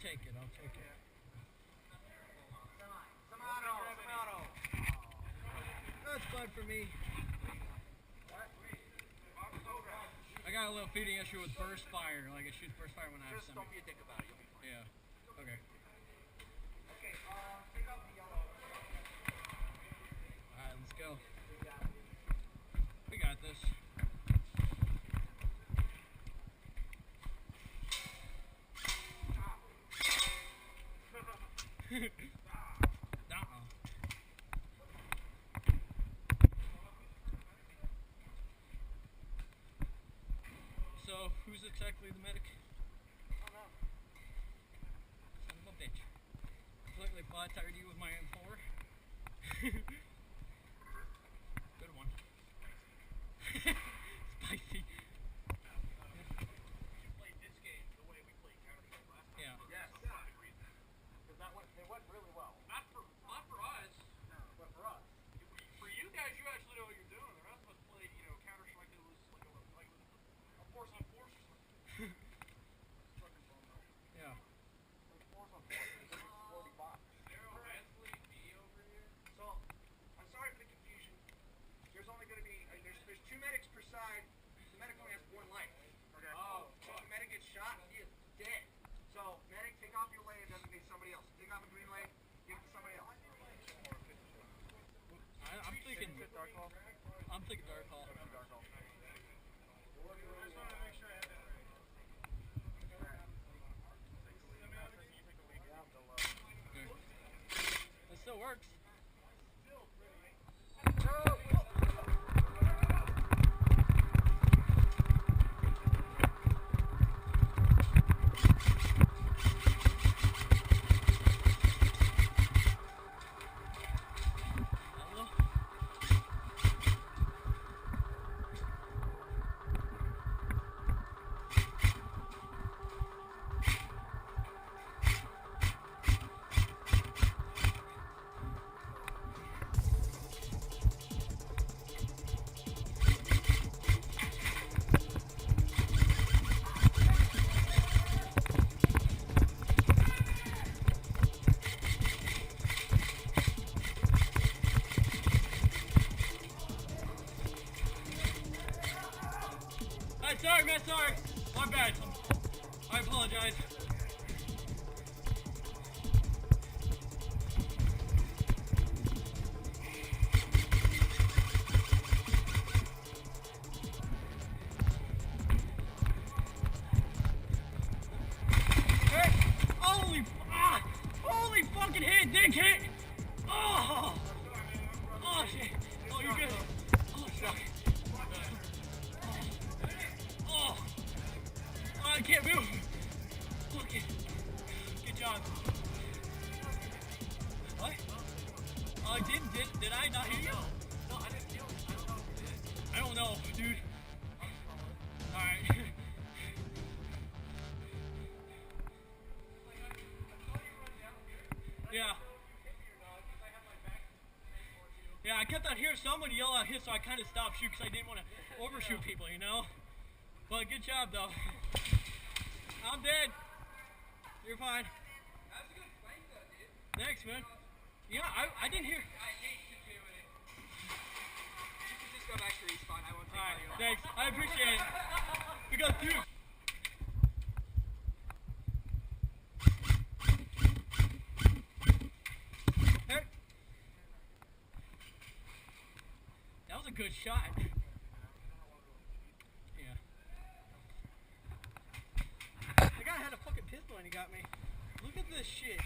take it. I'll take it. That's fine for me. I got a little feeding issue with burst fire. Like, it shoots burst fire when I have Just don't be a dick about it. You'll be fine. Yeah. Okay. Okay, take out the yellow. Alright, let's go. We got this. So, who's exactly the medic? I don't know. Son of a bitch. Completely flat-tired you with my M4. Good one. Spicy. You played this game the way we played Counter-Strike last time. Yeah. Yes. Because it went really well. Not for us. No, but for us. For you guys, you actually know what you're doing. The rest of us played, Counter-Strike. It was like a force on force or something. Yeah. Force on force. It's an exploding box. So, I'm sorry for the confusion. There's only going to be, there's 2 medics per side. The medic only has 1 life. Okay. Oh. So if the medic gets shot, he is dead. So, medic, take off your lane and designate somebody else. Take off the green lane, give it to somebody else. I'm thinking Dark Hall. I'm thinking Dark Hall. Dark Hall. It still works. Sorry, man, sorry. My bad. I apologize. Hey, holy fucking hit, dick hit. Oh shit. Oh, you're good. Oh, fuck. Oh, I can't move. Okay. Good job. What? Did I not hear you? No, I didn't feel it. I don't know, dude. Alright. Yeah. Yeah, I kept on hearing somebody yell out hit, so I kind of stopped shooting because I didn't want to overshoot people, you know? But good job, though. I'm dead. You're fine. That's a good flank, though, dude. Thanks, man. Yeah, I didn't hear. I hate to do it. You can just go back to respawn. I won't take Alright, you off. thanks. I appreciate it. Because, dude. Hey. That was a good shot. Yeah. The guy had a fucking pistol and he got me. Look at this shit.